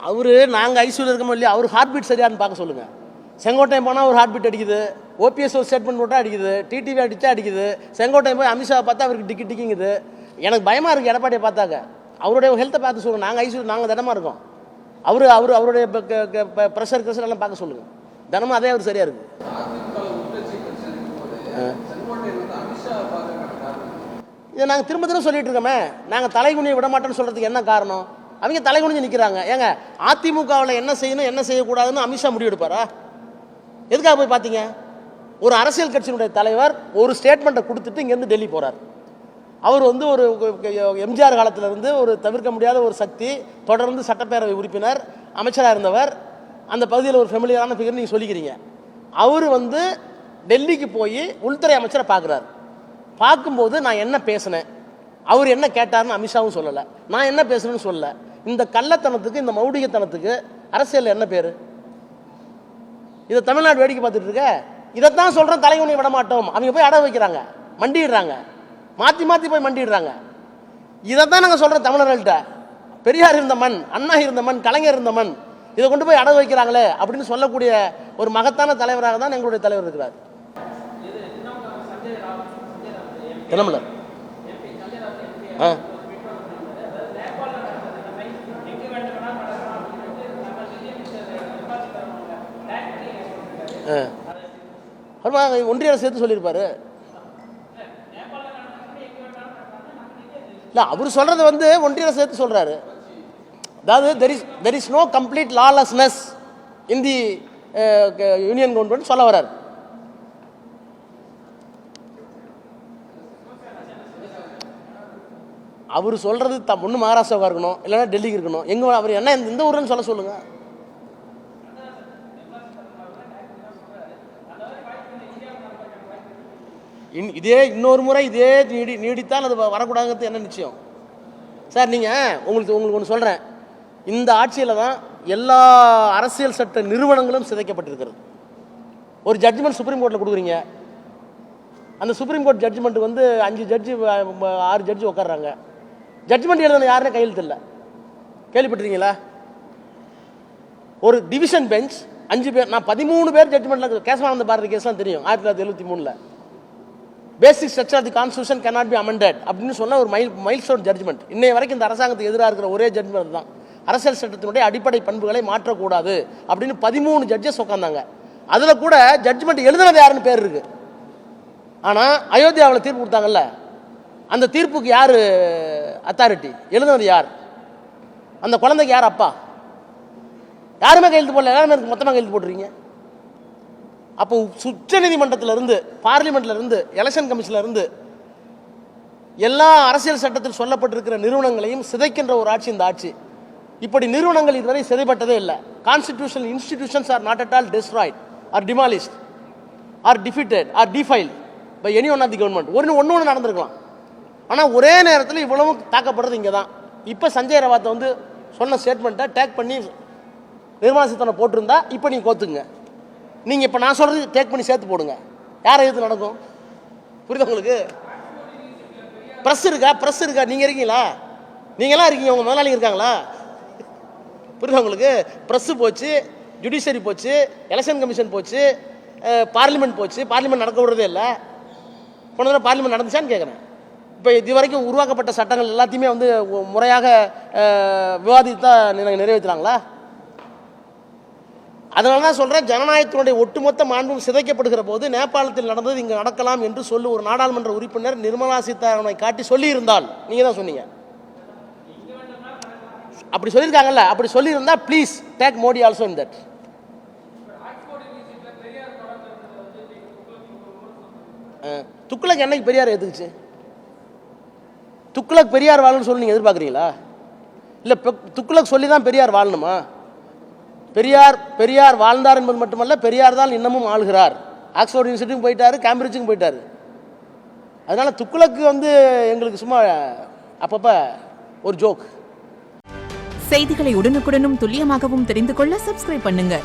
அவரு நாங்கள் ஐசியூவில் இருக்கோமோ இல்லையா, அவர் ஹார்ட் பீட் சரியானு பார்க்க சொல்லுங்கள். செங்கோட்டையன் போனால் ஒரு ஹார்ட் பீட் அடிக்குது, ஓபிஎஸ் ஒரு ஸ்டேட்மெண்ட் போட்டால் அடிக்குது, டிடிவி அடித்தா அடிக்குது. செங்கோட்டையன் போய் அமித்ஷா பார்த்தா அவருக்கு டிக்கிங்குது. எனக்கு பயமாக இருக்குது எடப்பாடியை பார்த்தாக்க. அவருடைய ஹெல்த்தை பார்த்து சொல்லுங்கள். நாங்கள் ஐசியூ நாங்கள் தினமாக இருக்கோம். அவருடைய ப்ரெஷர் எல்லாம் பார்க்க சொல்லுங்கள். தினமும் அதே அவர் சரியாக இருக்குது. இதை நாங்கள் திரும்ப திரும்ப சொல்லிட்டு இருக்கோமே. நாங்கள் தலைகுனியை விட மாட்டோம்னு சொல்கிறதுக்கு என்ன காரணம்? அவங்க தலைகுனிஞ்சு நிற்கிறாங்க. ஏங்க அதிமுகவில் என்ன செய்யணும் என்ன செய்யக்கூடாதுன்னு அமித்ஷா முடிவெடுப்பாரா? எதுக்காக போய் பார்த்தீங்க? ஒரு அரசியல் கட்சியினுடைய தலைவர் ஒரு ஸ்டேட்மெண்ட்டை கொடுத்துட்டு இங்கேருந்து டெல்லி போகிறார். அவர் ஒரு எம்ஜிஆர் காலத்திலிருந்து ஒரு தவிர்க்க முடியாத ஒரு சக்தி, தொடர்ந்து சட்டப்பேரவை உறுப்பினர், அமைச்சராக இருந்தவர், அந்த பகுதியில் ஒரு ஃபெமிலியரான ஃபிகர் நீங்கள் சொல்லிக்கிறீங்க. அவர் டெல்லிக்கு போய் உள்துறை அமைச்சரை பார்க்குறாரு. பார்க்கும்போது நான் என்ன பேசினேன், அவர் என்ன கேட்டார்னு அமித்ஷாவும் சொல்லலை, நான் என்ன பேசுகிறேன்னு சொல்லலை. இந்த கள்ளத்தனத்துக்கு, இந்த மௌடிகத்தனத்துக்கு அரசியல் என்ன பேர்? இதை தமிழ்நாடு வேடிக்கை பார்த்துட்டு இருக்க. இதைத்தான் சொல்கிறோம், தலைவனை விட மாட்டோம். அவங்க போய் அடை வைக்கிறாங்க, மண்டிடுறாங்க, மாற்றி மாற்றி போய் மண்டிடுறாங்க. இதைத்தான் நாங்கள் சொல்கிறோம் தமிழர்கள்ட்ட. பெரியார் இருந்த மண், அண்ணா இருந்த மண், கலைஞர் இருந்த மண், இதை கொண்டு போய் அடை வைக்கிறாங்களே அப்படின்னு சொல்லக்கூடிய ஒரு மகத்தான தலைவராக தான் எங்களுடைய தலைவர் இருக்கிறார். தினமலர் ஒன்றிய அரசு சேர்த்து சொல்லியிருப்பாரு. இல்லை, அவர் சொல்றது ஒன்றிய அரசு சேர்த்து சொல்றாரு. அதாவது there is no complete lawlessness in the union government சொல்ல வர்றாரு. அவர் சொல்றது ஒன்று மகாராஷ்டிராவுக்கு இருக்கணும், இல்லைன்னா டெல்லிக்கு இருக்கணும். எங்க அவர் என்ன எந்த ஊருன்னு சொல்ல சொல்லுங்க. இதே இன்னொரு முறை இதே நீடித்தால் அது வரக்கூடாதுங்கிறது என்ன நிச்சயம் சார்? உங்களுக்கு ஒன்று சொல்கிறேன். இந்த ஆட்சியில் தான் எல்லா அரசியல் சட்ட நிறுவனங்களும் சிதைக்கப்பட்டிருக்கிறது. ஒரு ஜட்ஜ்மெண்ட் சுப்ரீம் கோர்ட்டில் கொடுக்குறீங்க. அந்த supreme court judgment 5 judge 6 judge உட்காடுறாங்க. ஜட்ஜ்மெண்ட் எழுதுன யாருன்னு கையெழுத்து இல்லை. கேள்விப்பட்டிருக்கீங்களா? ஒரு டிவிஷன் பெஞ்ச் 5 பேர், நான் 13 பேர் ஜட்ஜ்மெண்ட்டில். கேசவானந்த பாரதி கேஸ்லாம் தெரியும். 1973 basic structure of the constitution cannot be amended அப்படின்னு சொன்ன ஒரு மைல்ஸ்டோன் ஜட்ஜ்மெண்ட். இன்னைய வரைக்கும் இந்த அரசாங்கத்துக்கு எதிராக இருக்கிற ஒரே ஜட்ஜ்மெண்ட் தான். அரசியல் சட்டத்தினுடைய அடிப்படை பண்புகளை மாற்றக்கூடாது அப்படின்னு 13 ஜட்ஜஸ் உட்காந்தாங்க. அதில் கூட ஜட்ஜ்மெண்ட் எழுதுனது யாருன்னு பேர் இருக்கு. ஆனால் அயோத்தியாவில் தீர்ப்பு கொடுத்தாங்கல்ல, அந்த தீர்ப்புக்கு யார் அத்தாரிட்டி? எழுதுனது யார்? அந்த குழந்தைக்கு யார் அப்பா? யாருமே கையெழுத்து போடல, எல்லாருமே மொத்தமாக கையெழுத்து போட்டுறீங்க. அப்போ உச்ச நீதிமன்றத்திலிருந்து, பார்லிமெண்ட்லேருந்து, எலெக்ஷன் கமிஷன்லேருந்து எல்லா அரசியல் சட்டத்தில் சொல்லப்பட்டிருக்கிற நிறுவனங்களையும் சிதைக்கின்ற ஒரு ஆட்சி இந்த ஆட்சி. இப்படி நிறுவனங்கள் இதுவரை சிதைப்பட்டதே இல்லை. Constitutional institutions are not at all destroyed or demolished or defeated or defiled by any one of the government. ஒன்று நடந்திருக்கலாம். ஆனால் ஒரே நேரத்தில் இவ்வளவு தாக்கப்படுறது இங்கே தான். இப்போ சஞ்சய் ரவாத்தை சொன்ன ஸ்டேட்மெண்ட்டை டேக் பண்ணி நிர்மலா சீதாராமன் போட்டிருந்தா இப்போ நீங்கள் கோத்துங்க. நீங்கள் இப்போ நான் சொல்கிறது டேக் பண்ணி சேர்த்து போடுங்க. யாரை எது நடக்கும்? புரியுது உங்களுக்கு? ப்ரெஸ் இருக்கா? நீங்கள் இருக்கீங்களா? நீங்களாம் இருக்கீங்க, உங்கள் முதலாளிங்க இருக்காங்களா? புரியுது உங்களுக்கு? ப்ரெஸ்ஸு போச்சு, ஜுடிஷியரி போச்சு, எலெக்ஷன் கமிஷன் போச்சு, பார்லிமெண்ட் போச்சு. பார்லிமெண்ட் நடக்க விடுறதே இல்லை. போன தடவை பார்லிமெண்ட் நடந்துச்சான்னு கேட்குறேன். இப்போ இது வரைக்கும் உருவாக்கப்பட்ட சட்டங்கள் எல்லாத்தையுமே முறையாக விவாதித்து தான் நிறைவேற்றுறாங்களா? அதனால தான் சொல்கிறேன், ஜனநாயகத்தினுடைய ஒட்டுமொத்த மாண்பும் சிதைக்கப்படுகிற போது நேபாளத்தில் நடந்தது இங்கே நடக்கலாம் என்று ஒரு நாடாளுமன்ற உறுப்பினர் நிர்மலா சீதாராமனை காட்டி சொல்லியிருந்தால், நீங்கள் தான் சொன்னீங்க, அப்படி சொல்லியிருக்காங்கல்ல, அப்படி சொல்லியிருந்தா please take Modi also in that. Thuglak என்னைக்கு பெரியார் எதுக்குச்சு? துக்ளக் பெரியார் வாழணும்னு சொல்லி நீங்கள் எதிர்பார்க்குறீங்களா? இல்லை, துக்ளக் சொல்லி தான் பெரியார் வாழணுமா? பெரியார் வாழ்ந்தார் என்பது மட்டுமல்ல, பெரியார் தான் இன்னமும் ஆளுகிறார். ஆக்ஸ்போர்ட் யூனிவர்சிட்டிக்கும் போயிட்டாரு, கேம்பிரிட்ஜுக்கும் போயிட்டாரு. அதனால துக்ளக்கு எங்களுக்கு சும்மா அப்பப்ப ஒரு ஜோக். செய்திகளை உடனுக்குடனும் துல்லியமாகவும் தெரிந்து கொள்ள சப்ஸ்கிரைப் பண்ணுங்க.